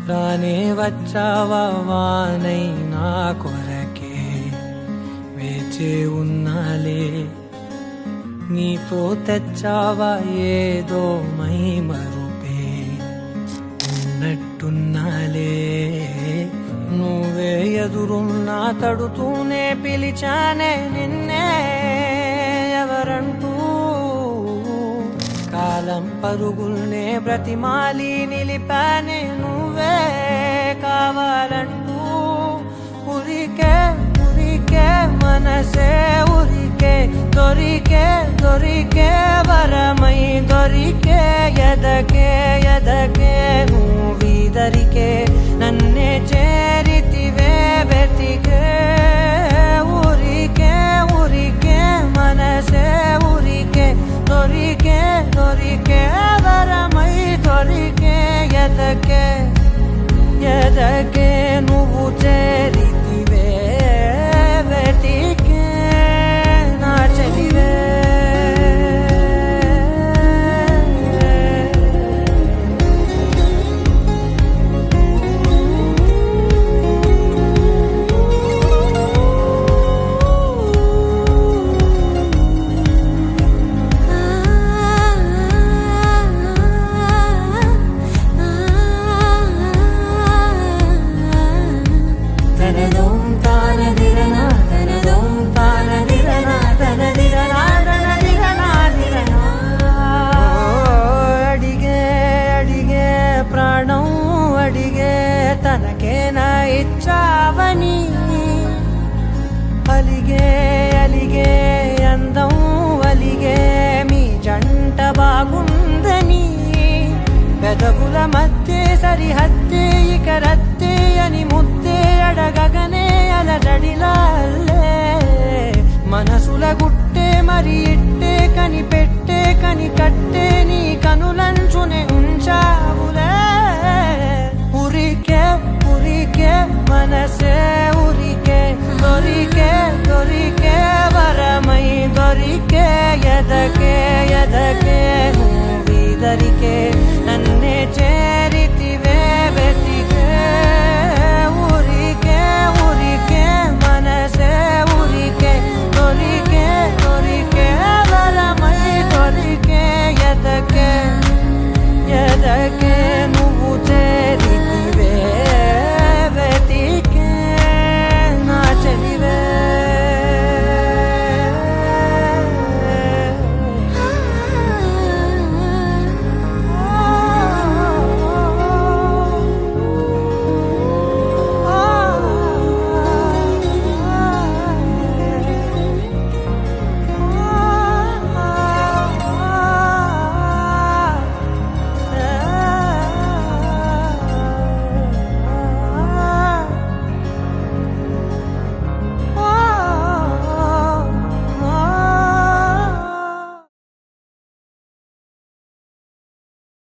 రానే వచ్చావా వానై నా కొరకే వేచే ఉన్నాలే నీతో తెచ్చావా ఏదో మై మరుపే ఉన్నట్టున్నాలే నువ్వే ఎదురున్నా తడుతూనే పిలిచానే నిన్నే ఎవరంటూ కాలం పరుగుల్నే బ్రతిమాలి నిలిపానే నువ్వే కావాలంటూ ఉరికే ఉరికే మనసే ఉరికే దొరికే దొరికే వరమై దొరికే ఎదకే ఎదకే నువ్విదరికే నన్నే చేరితివే వెతికే ఊరికే ఊరికే మనసే ఊరికే దొరికే దొరికే వరమై దొరికే ఎదకే ఎదకే నువ్వు చేరితివే వెతికే నా చెలివే తనకేనా ఇచ్చావని అలిగే అలిగే అందం అలిగే మీ జంట బాగుందని పెదవుల మధ్య సరిహద్దే ఇక రద్దే అని ముద్దే అడగగనే అలజడిలాల్లే మనసుల గుట్టే మరి ఇట్టే కని పెట్టే కని కట్టే నీ కనులంచునే ఉంచావులే ఉరికే ఉరికే మనసే ఉరికే దొరికే దొరికే వరమై దొరికే ఎదకే ఎదకే